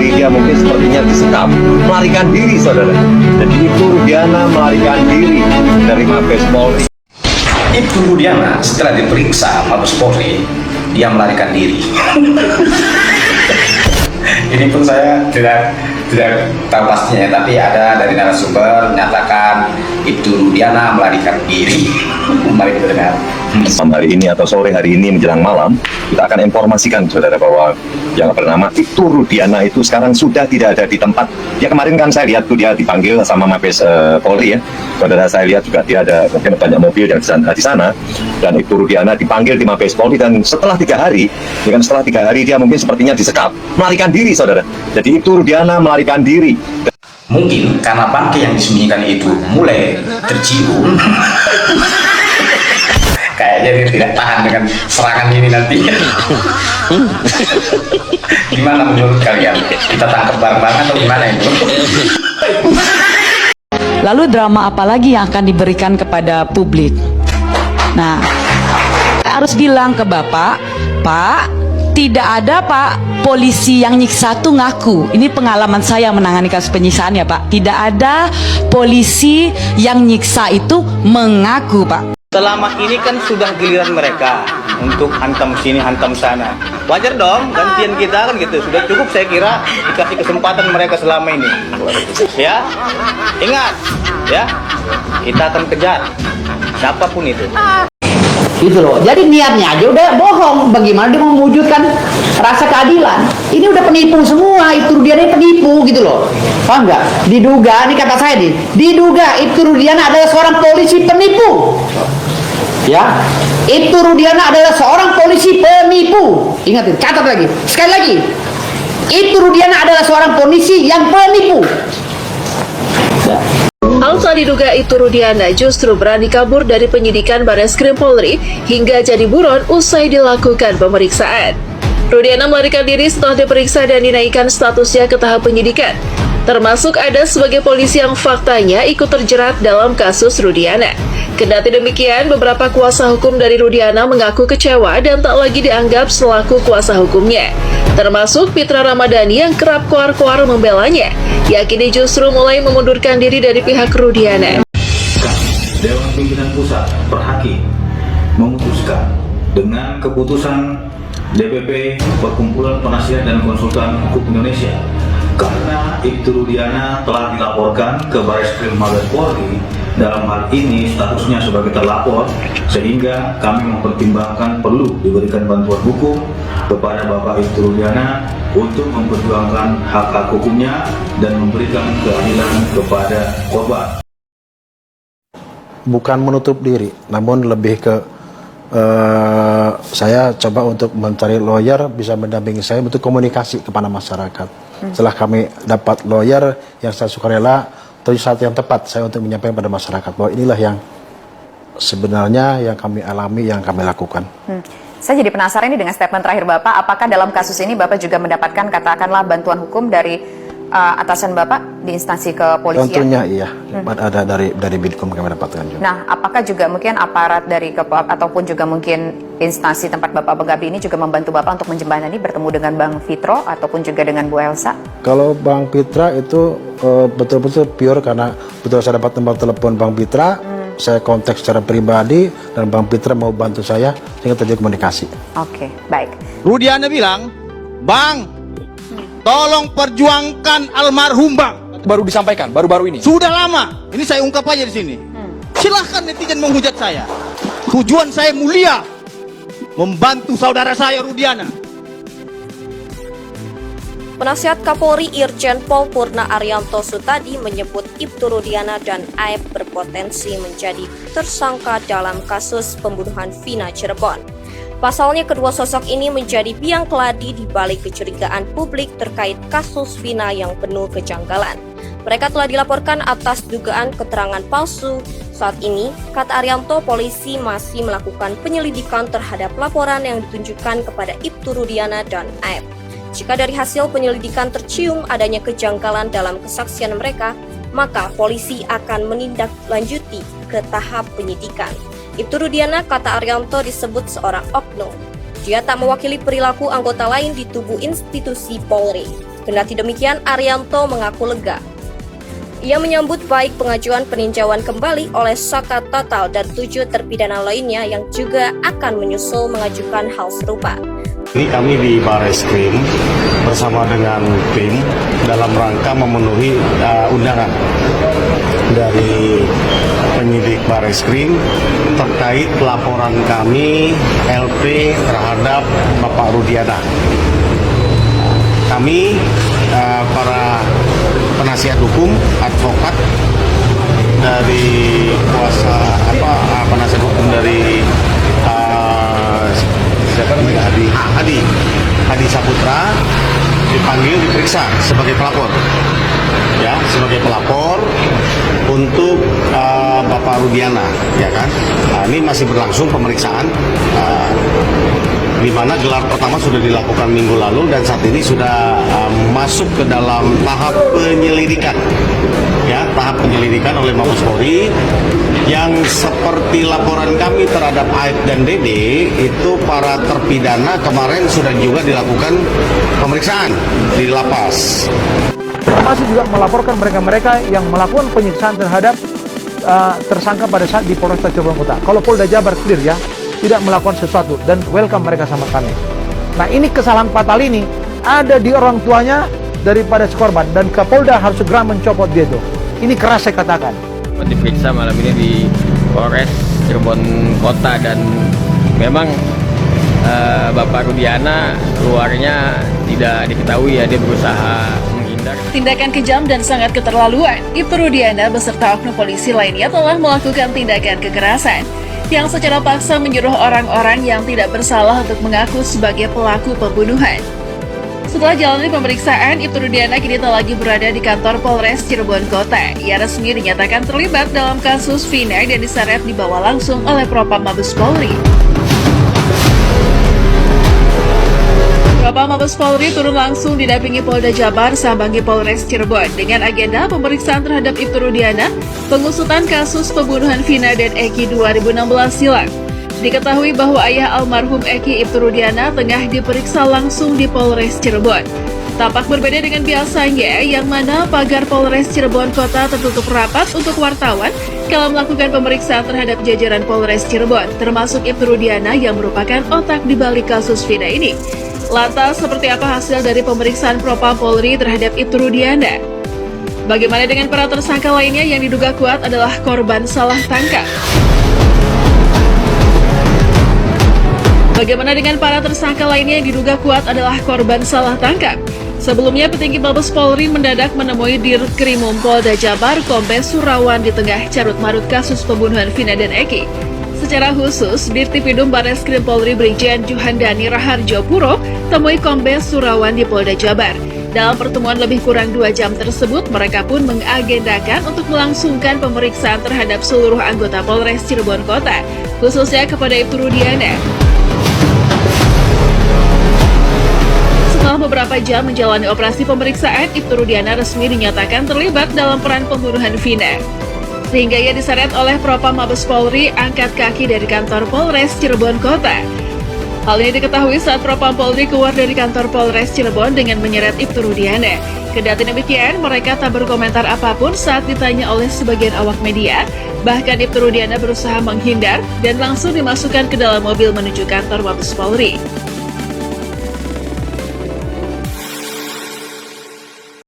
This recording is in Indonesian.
hari dia mungkin sepertinya disekap, melarikan diri saudara. Jadi Ibtu Rudiana melarikan diri dari Mabes Polri. Ibtu Rudiana setelah diperiksa Mabes Polri, dia melarikan diri. Ini pun saya tidak tahu pastinya, tapi ada dari narasumber menyatakan Ibtu Rudiana melarikan diri. Mari kita dengar. Hari ini atau sore hari ini menjelang malam, kita akan informasikan saudara bahwa yang bernama Ibtu Rudiana itu sekarang sudah tidak ada di tempat. Ya kemarin kan saya lihat tuh dia dipanggil sama Mabes Polri ya. Saudara saya lihat juga dia ada mungkin banyak mobil yang di sana. Dan Ibtu Rudiana dipanggil di Mabes Polri dan setelah 3 hari, setelah 3 hari dia mungkin sepertinya disekap, melarikan diri saudara. Jadi Ibtu Rudiana melarikan diri. Mungkin karena bangke yang disembunyikan itu mulai tercium. Kayaknya dia tidak tahan dengan serangan ini nanti. Gimana menurut kalian? Kita tangkap bareng-bareng atau gimana itu? Lalu drama apa lagi yang akan diberikan kepada publik? Nah, harus bilang ke Bapak, Pak, tidak ada Pak polisi yang nyiksa tuh ngaku. Ini pengalaman saya menangani kasus penyiksaan ya Pak. Tidak ada polisi yang nyiksa itu mengaku Pak. Selama ini kan sudah giliran mereka untuk hantam sini, hantam sana. Wajar dong, gantian kita kan gitu. Sudah cukup saya kira dikasih kesempatan mereka selama ini. Ya, ingat, ya, kita akan kejar siapapun itu. Gitu loh. Jadi niatnya aja udah bohong. Bagaimana dia mewujudkan rasa keadilan? Ini udah penipu semua. Ibtu Rudiana ini penipu gitu loh. Paham nggak? Diduga, ini kata saya nih. Diduga Ibtu Rudiana adalah seorang polisi penipu. Ya, Ibtu Rudiana adalah seorang polisi penipu. Ingat itu, catat lagi. Sekali lagi, Ibtu Rudiana adalah seorang polisi yang penipu. Ya. Alfa diduga Ibtu Rudiana justru berani kabur dari penyidikan Barreskrim Polri hingga jadi buron usai dilakukan pemeriksaan. Rudiana melarikan diri setelah diperiksa dan dinaikkan statusnya ke tahap penyidikan. Termasuk ada sebagai polisi yang faktanya ikut terjerat dalam kasus Rudiana. Kendati demikian, beberapa kuasa hukum dari Rudiana mengaku kecewa dan tak lagi dianggap selaku kuasa hukumnya. Termasuk Pitra Ramadhani yang kerap koar-koar membelanya, yakini justru mulai memundurkan diri dari pihak Rudiana. Dewan Pimpinan Pusat Perhaki memutuskan dengan keputusan DPP Perkumpulan Penasihat dan Konsultan Hukum Indonesia, karena Ibtu Rudiana telah dilaporkan ke Barreskrim Mabes Polri, dalam hal ini statusnya sebagai terlapor, sehingga kami mempertimbangkan perlu diberikan bantuan hukum kepada Bapak Ibtu Rudiana untuk memperjuangkan hak-hak hukumnya dan memberikan keadilan kepada korban. Bukan menutup diri, namun lebih ke saya coba untuk mencari lawyer bisa mendampingi saya untuk komunikasi kepada masyarakat. Setelah kami dapat lawyer yang saya sukarela, terus saat yang tepat saya untuk menyampaikan pada masyarakat bahwa inilah yang sebenarnya yang kami alami, yang kami lakukan. Saya jadi penasaran ini dengan statement terakhir Bapak, apakah dalam kasus ini Bapak juga mendapatkan katakanlah bantuan hukum dari atasan Bapak di instansi kepolisian? Tentunya iya, ada dari Bidkom kami dapatkan juga. Nah, apakah juga mungkin aparat dari ataupun juga mungkin instansi tempat Bapak begabi ini juga membantu Bapak untuk menjembatani bertemu dengan Bang Fitro ataupun juga dengan Bu Elsa? Kalau Bang Fitra itu betul-betul pure karena betul saya dapat nomor telepon Bang Fitra, saya kontak secara pribadi dan Bang Fitra mau bantu saya sehingga terjadi komunikasi. Oke, baik. Rudiana bilang, Bang, tolong perjuangkan almarhum Bang. Baru disampaikan, baru-baru ini. Sudah lama. Ini saya ungkap aja di sini. Silahkan netizen menghujat saya. Tujuan saya mulia, membantu saudara saya Rudiana. Penasihat Kapolri Irjen Pol Purna Arianto Sutadi menyebut Ibtu Rudiana dan Aep berpotensi menjadi tersangka dalam kasus pembunuhan Vina Cirebon. Pasalnya kedua sosok ini menjadi biang keladi di balik kecurigaan publik terkait kasus Vina yang penuh kejanggalan. Mereka telah dilaporkan atas dugaan keterangan palsu. Saat ini, kata Arianto, polisi masih melakukan penyelidikan terhadap laporan yang ditunjukkan kepada Ibtu Rudiana dan Aep. Jika dari hasil penyelidikan tercium adanya kejanggalan dalam kesaksian mereka, maka polisi akan menindaklanjuti ke tahap penyidikan. Ibtu Rudiana, kata Arianto, disebut seorang oknum. Dia tak mewakili perilaku anggota lain di tubuh institusi Polri. Kendati demikian, Arianto mengaku lega. Ia menyambut baik pengajuan peninjauan kembali oleh Saka Tatal dan 7 terpidana lainnya yang juga akan menyusul mengajukan hal serupa. Ini kami di Barreskrim bersama dengan tim dalam rangka memenuhi undangan dari penyidik Barreskrim terkait laporan kami LP terhadap Bapak Rudiana. Kami para penasihat hukum, advokat dari penasihat hukum dari Hadi Saputra dipanggil diperiksa sebagai pelapor, ya, sebagai pelapor untuk Bapak Rudiana, ya kan. Nah, ini masih berlangsung pemeriksaan, di mana gelar pertama sudah dilakukan minggu lalu dan saat ini sudah masuk ke dalam tahap penyelidikan, ya, tahap penyelidikan oleh Mabes Polri. Yang seperti laporan kami terhadap Aib dan Dede, itu para terpidana kemarin sudah juga dilakukan pemeriksaan di lapas. Masih juga melaporkan mereka-mereka yang melakukan penyiksaan terhadap tersangka pada saat di Polresta Cirebon Kota. Kalau Polda Jabar clear ya, tidak melakukan sesuatu dan welcome mereka sama kami. Nah, ini kesalahan fatal ini ada di orang tuanya daripada si korban dan Kapolda harus segera mencopot dia itu. Ini keras saya katakan. Diperiksa malam ini di Polres Cirebon Kota dan memang Bapak Rudiana keluarnya tidak diketahui, ya, dia berusaha menghindar. Tindakan kejam dan sangat keterlaluan. Ibtu Rudiana beserta oknum polisi lainnya telah melakukan tindakan kekerasan yang secara paksa menyuruh orang-orang yang tidak bersalah untuk mengaku sebagai pelaku pembunuhan. Setelah jalani pemeriksaan, Ibtu Rudiana kini tak lagi berada di kantor Polres Cirebon Kota. Ia resmi dinyatakan terlibat dalam kasus Vina dan diseret dibawa langsung oleh Propam Mabes Polri. Propam Mabes Polri turun langsung didampingi Polda Jabar Sambangi Polres Cirebon dengan agenda pemeriksaan terhadap Ibtu Rudiana, pengusutan kasus pembunuhan Vina dan Eki 2016 silam. Diketahui bahwa ayah almarhum Eki, Ibtu Rudiana, tengah diperiksa langsung di Polres Cirebon. Tampak berbeda dengan biasanya, yang mana pagar Polres Cirebon Kota tertutup rapat untuk wartawan kalau melakukan pemeriksaan terhadap jajaran Polres Cirebon, termasuk Ibtu Rudiana yang merupakan otak di balik kasus Vina ini. Lantas, seperti apa hasil dari pemeriksaan Propam Polri terhadap Ibtu Rudiana? Bagaimana dengan para tersangka lainnya yang diduga kuat adalah korban salah tangkap? Bagaimana dengan para tersangka lainnya yang diduga kuat adalah korban salah tangkap? Sebelumnya, petinggi Mabes Polri mendadak menemui Dirkrimum Polda Jabar Kombes Surawan di tengah carut-marut kasus pembunuhan Vina dan Eki. Secara khusus, Dirtipidum Barreskrim Polri Brigjen Juhandani Raharjo Puro temui Kombes Surawan di Polda Jabar. Dalam pertemuan lebih kurang 2 jam tersebut, mereka pun mengagendakan untuk melangsungkan pemeriksaan terhadap seluruh anggota Polres Cirebon Kota, khususnya kepada Ibtu Rudiana. Setelah beberapa jam menjalani operasi pemeriksaan, Ibtu Rudiana resmi dinyatakan terlibat dalam peran pembunuhan Vina. Sehingga ia diseret oleh Propam Mabes Polri angkat kaki dari kantor Polres Cirebon Kota. Hal ini diketahui saat Propam Polri keluar dari kantor Polres Cirebon dengan menyeret Ibtu Rudiana. Kendati demikian, mereka tak berkomentar apapun saat ditanya oleh sebagian awak media. Bahkan Ibtu Rudiana berusaha menghindar dan langsung dimasukkan ke dalam mobil menuju kantor Mabes Polri.